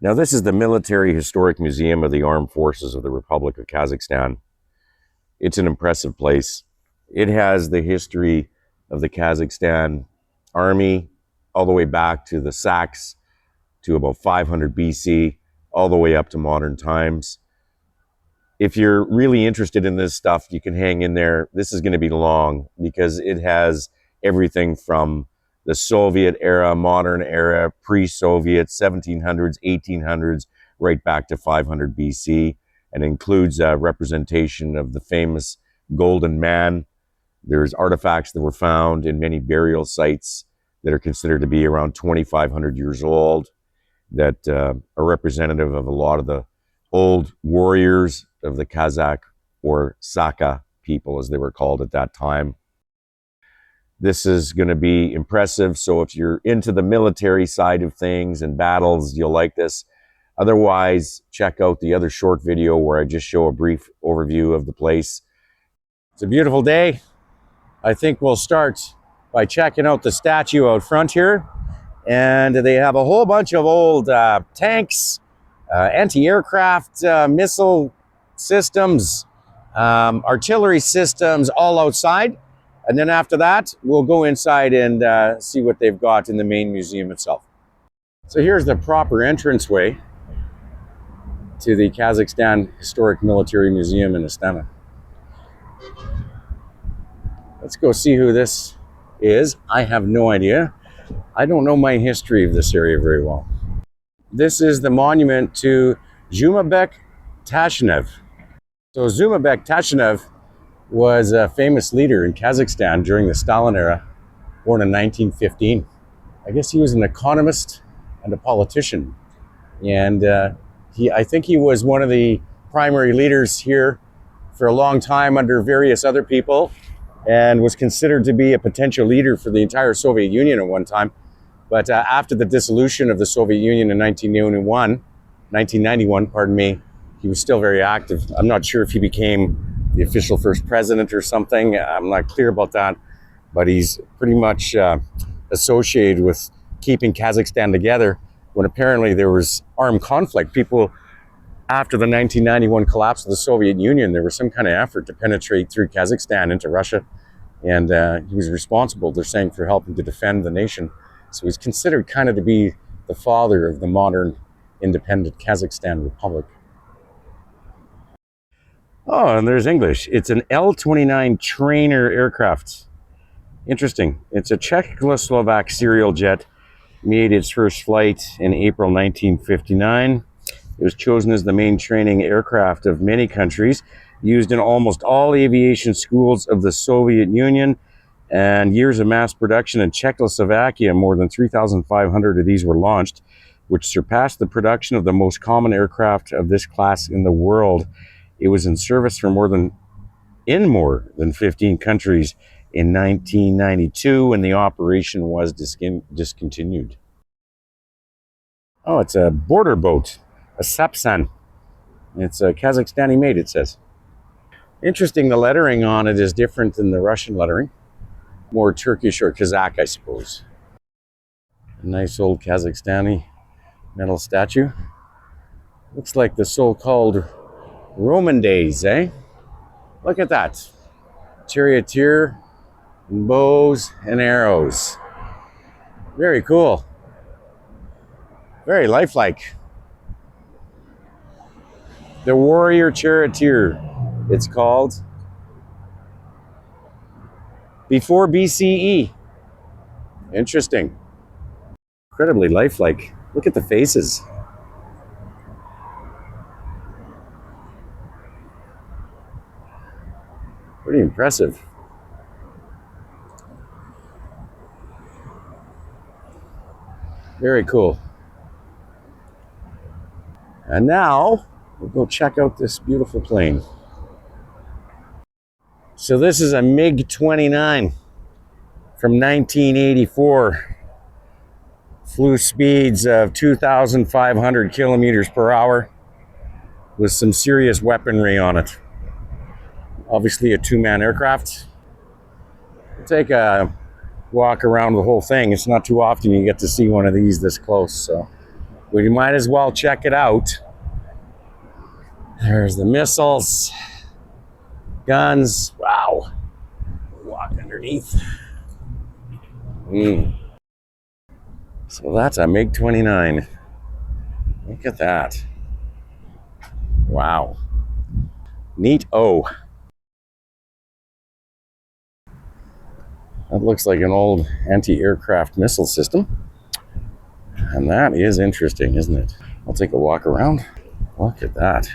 Now, this is the Military Historic Museum of the Armed Forces of the Republic of Kazakhstan. It's an impressive place. It has the history of the Kazakhstan army all the way back to the Sacs to about 500 BC, all the way up to modern times. If you're really interested in this stuff, you can hang in there. This is going to be long because it has everything from the Soviet era, modern era, pre-Soviet, 1700s, 1800s, right back to 500 BC, and includes a representation of the famous Golden Man. There's artifacts that were found in many burial sites that are considered to be around 2,500 years old, that are representative of a lot of the old warriors of the Kazakh or Saka people, as they were called at that time. This is going to be impressive. So if you're into the military side of things and battles, you'll like this. Otherwise, check out the other short video where I just show a brief overview of the place. It's a beautiful day. I think we'll start by checking out the statue out front here. And they have a whole bunch of old tanks, anti-aircraft missile systems, artillery systems all outside. And then after that, we'll go inside and see what they've got in the main museum itself. So here's the proper entranceway to the Kazakhstan Historic Military Museum in Astana. Let's go see who this is. I have no idea. I don't know my history of this area very well. This is the monument to Jūmabek Täşenov. So Jūmabek Täşenov was a famous leader in Kazakhstan during the Stalin era, born in 1915. I guess he was an economist and a politician. And I think he was one of the primary leaders here for a long time under various other people, and was considered to be a potential leader for the entire Soviet Union at one time. But after the dissolution of the Soviet Union in 1991, pardon me, he was still very active. I'm not sure if he became the official first president or something. I'm not clear about that, but he's pretty much associated with keeping Kazakhstan together when apparently there was armed conflict. People, after the 1991 collapse of the Soviet Union, there was some kind of effort to penetrate through Kazakhstan into Russia, and he was responsible, they're saying, for helping to defend the nation. So he's considered kind of to be the father of the modern independent Kazakhstan Republic. Oh, and there's English. It's an L-29 trainer aircraft. Interesting. It's a Czechoslovak serial jet. Made its first flight in April 1959. It was chosen as the main training aircraft of many countries, used in almost all aviation schools of the Soviet Union, and years of mass production in Czechoslovakia, more than 3,500 of these were launched, which surpassed the production of the most common aircraft of this class in the world. It was in service for more than 15 countries in 1992 when the operation was discontinued. Oh, it's a border boat, a Sapsan. It's a Kazakhstani made, it says. Interesting, the lettering on it is different than the Russian lettering. More Turkish or Kazakh, I suppose. A nice old Kazakhstani metal statue. Looks like the so-called Roman days, eh? Look at that. Charioteer, and bows and arrows. Very cool. Very lifelike. The Warrior Charioteer, it's called. Before BCE. Interesting. Incredibly lifelike. Look at the faces. Pretty impressive. Very cool. And now we'll go check out this beautiful plane. So this is a MiG-29 from 1984. Flew speeds of 2,500 kilometers per hour with some serious weaponry on it. Obviously a two-man aircraft. We'll take walk around the whole thing. It's not too often you get to see one of these this close, so We might as well check it out. There's the missiles, guns. Wow. Walk underneath. So that's a MiG-29. Look at that. Wow. Neat-o. That looks like an old anti-aircraft missile system. And that is interesting, isn't it? I'll take a walk around. Look at that.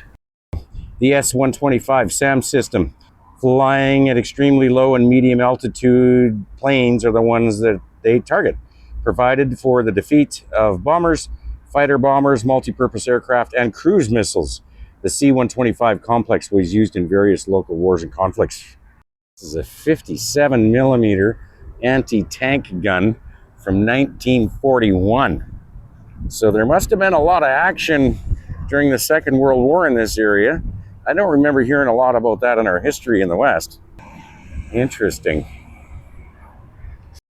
The S-125 SAM system. Flying at extremely low and medium altitude planes are the ones that they target. Provided for the defeat of bombers, fighter bombers, multi-purpose aircraft, and cruise missiles. The C-125 complex was used in various local wars and conflicts. This is a 57 millimeter anti-tank gun from 1941. So there must have been a lot of action during the Second World War in this area. I don't remember hearing a lot about that in our history in the West. Interesting.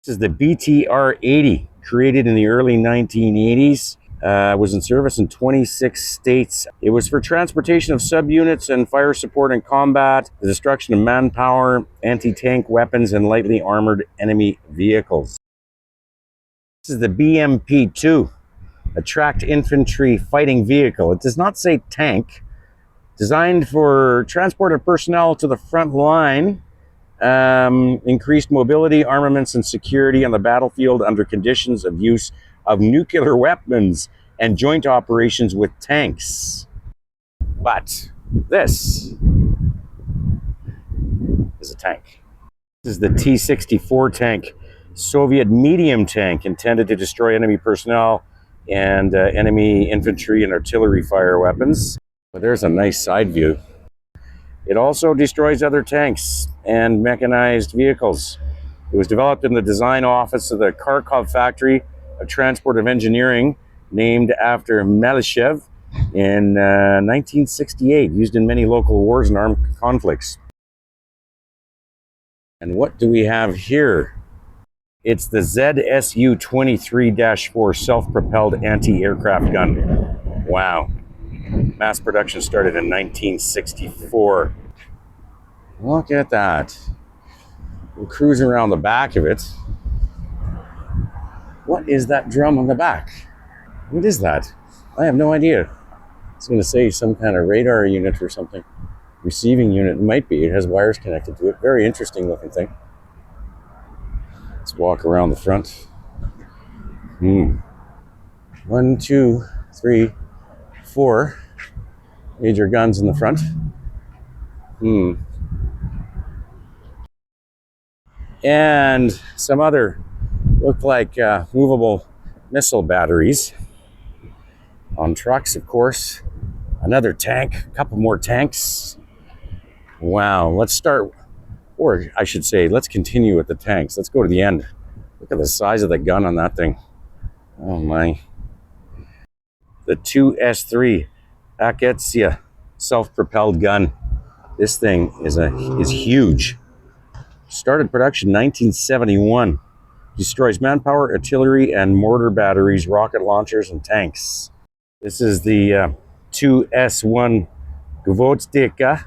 This is the BTR-80, created in the early 1980s. Was in service in 26 states. It was for transportation of subunits and fire support in combat, the destruction of manpower, anti-tank weapons, and lightly armored enemy vehicles. This is the BMP-2, a tracked infantry fighting vehicle. It does not say tank. Designed for transport of personnel to the front line, increased mobility, armaments, and security on the battlefield under conditions of use of nuclear weapons and joint operations with tanks. But this is a tank. This is the T-64 tank, Soviet medium tank intended to destroy enemy personnel and enemy infantry and artillery fire weapons. But there's a nice side view. It also destroys other tanks and mechanized vehicles. It was developed in the design office of the Kharkov factory of transport of engineering, named after Melishev, in 1968, used in many local wars and armed conflicts. And what do we have here? It's the ZSU-23-4 self-propelled anti-aircraft gun. Wow. Mass production started in 1964. Look at that. We'll cruise around the back of it. What is that drum on the back? What is that? I have no idea. I was going to say some kind of radar unit or something. Receiving unit. It might be. It has wires connected to it. Very interesting looking thing. Let's walk around the front. 1, 2, 3, 4 major guns in the front. And some other look like movable missile batteries on trucks, of course. Another tank, a couple more tanks. Wow, let's start, or I should say, let's continue with the tanks. Let's go to the end. Look at the size of the gun on that thing. Oh my. The 2S3 Aketsia self-propelled gun. This thing is huge. Started production 1971. Destroys manpower, artillery, and mortar batteries, rocket launchers, and tanks. This is the 2S1 Gvozdika,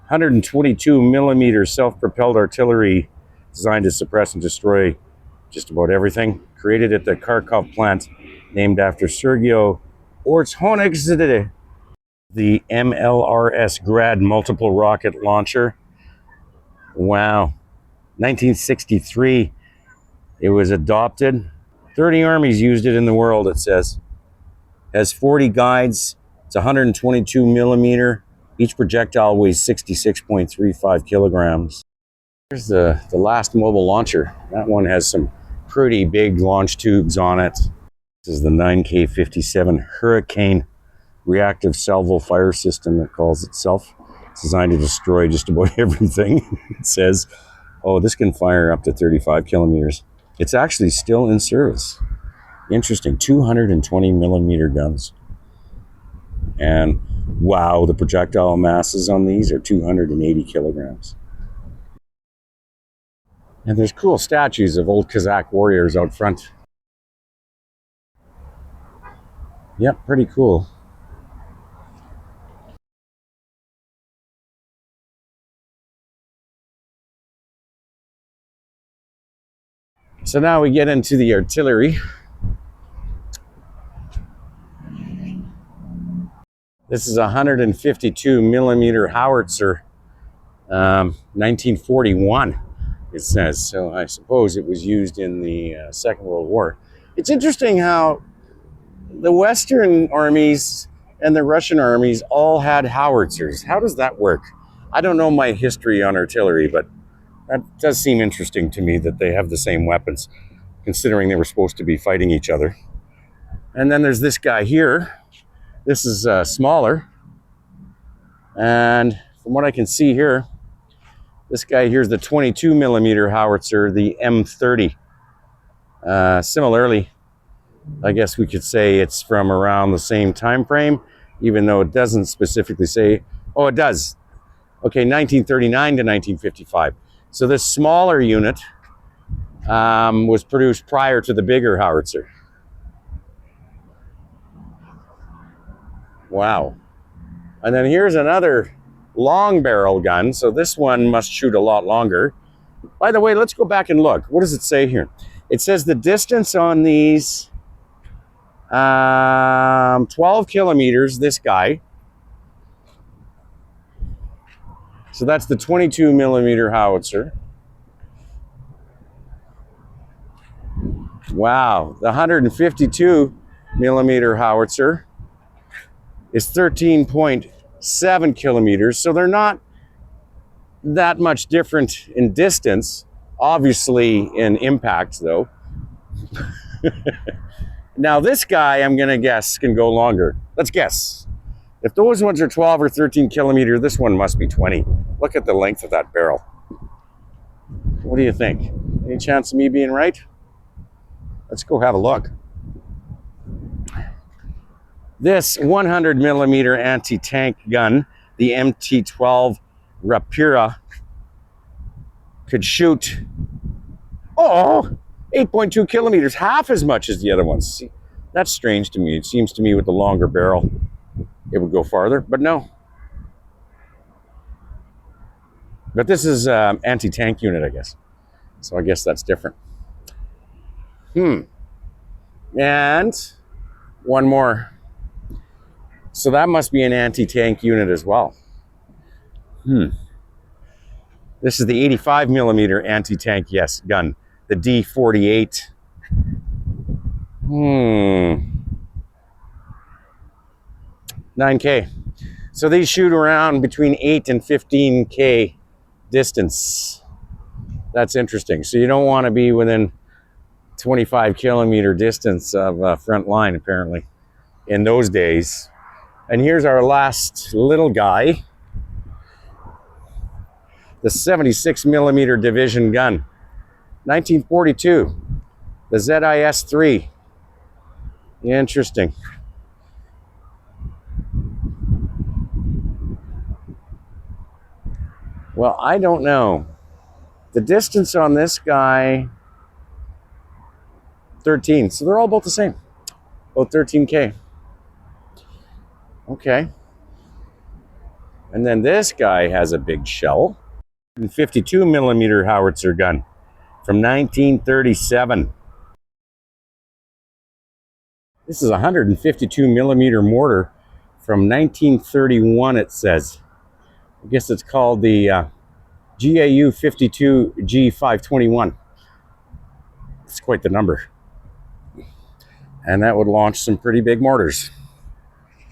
122 millimeter self-propelled artillery designed to suppress and destroy just about everything. Created at the Kharkov plant, named after Sergei Ortshonikzadeh. The MLRS Grad multiple rocket launcher. Wow. 1963, it was adopted. 30 armies used it in the world, it says. Has 40 guides. It's 122 millimeter. Each projectile weighs 66.35 kilograms. Here's the last mobile launcher. That one has some pretty big launch tubes on it. This is the 9K57 Hurricane reactive salvo fire system, it calls itself. It's designed to destroy just about everything. It says, oh, this can fire up to 35 kilometers. It's actually still in service. Interesting, 220 millimeter guns. And wow, the projectile masses on these are 280 kilograms. And there's cool statues of old Kazakh warriors out front. Yep, pretty cool. So now we get into the artillery. This is a 152 millimeter howitzer, 1941, it says. So I suppose it was used in the Second World War. It's interesting how the Western armies and the Russian armies all had howitzers. How does that work? I don't know my history on artillery, but that does seem interesting to me that they have the same weapons, considering they were supposed to be fighting each other. And then there's this guy here. This is smaller. And from what I can see here, this guy here is the 22 millimeter howitzer, the M30. Similarly, I guess we could say it's from around the same time frame, even though it doesn't specifically say. Oh, it does. Okay, 1939 to 1955. So this smaller unit was produced prior to the bigger howitzer. Wow. And then here's another long barrel gun. So this one must shoot a lot longer. By the way, let's go back and look. What does it say here? It says the distance on these 12 kilometers, this guy. So that's the 22 millimeter howitzer. Wow, the 152 millimeter howitzer is 13.7 kilometers. So they're not that much different in distance, obviously in impact though. Now this guy, I'm gonna guess, can go longer. Let's guess. If those ones are 12 or 13 kilometer, this one must be 20. Look at the length of that barrel. What do you think? Any chance of me being right? Let's go have a look. This 100 millimeter anti-tank gun, the MT-12 Rapira, could shoot, 8.2 kilometers, half as much as the other ones. See, that's strange to me. It seems to me with the longer barrel, it would go farther, but no. But this is anti-tank unit, I guess. So I guess that's different. And one more. So that must be an anti-tank unit as well. This is the 85 millimeter anti-tank, yes, gun. The D48. 9K. So these shoot around between 8 and 15K distance. That's interesting. So you don't want to be within 25 kilometer distance of front line, apparently, in those days. And here's our last little guy. The 76 millimeter division gun. 1942. The ZIS-3. Interesting. Well, I don't know. The distance on this guy, 13. So they're all both the same. Both 13K. Okay. And then this guy has a big shell. 52 millimeter howitzer gun from 1937. This is a 152 millimeter mortar from 1931, it says. I guess it's called the GAU 52 G521. It's quite the number. And that would launch some pretty big mortars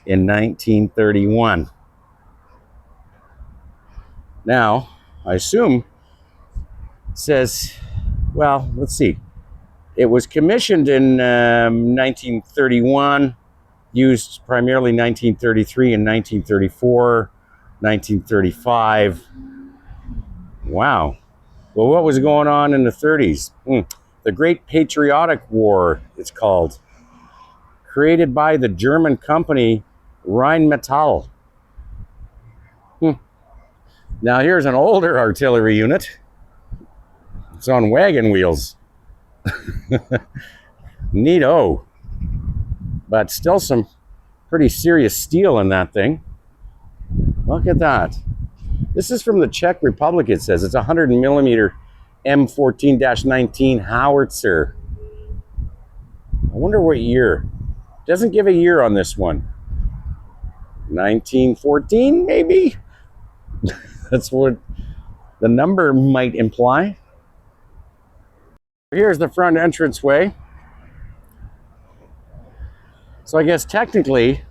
in 1931. Now, I assume it says, well, let's see. It was commissioned in 1931, used primarily 1933 and 1934, 1935. Wow. Well, what was going on in the 30s? The Great Patriotic War, it's called. Created by the German company Rheinmetall. Now here's an older artillery unit. It's on wagon wheels. Neato. But still some Pretty serious steel in that thing. Look at that. This is from the Czech Republic, it says. It's a 100 millimeter M14-19 howitzer. I wonder what year. Doesn't give a year on this one. 1914, maybe? That's what the number might imply. Here's the front entranceway. So I guess technically,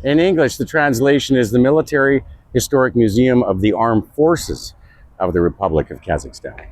in English, the translation is the Military Historic Museum of the Armed Forces of the Republic of Kazakhstan.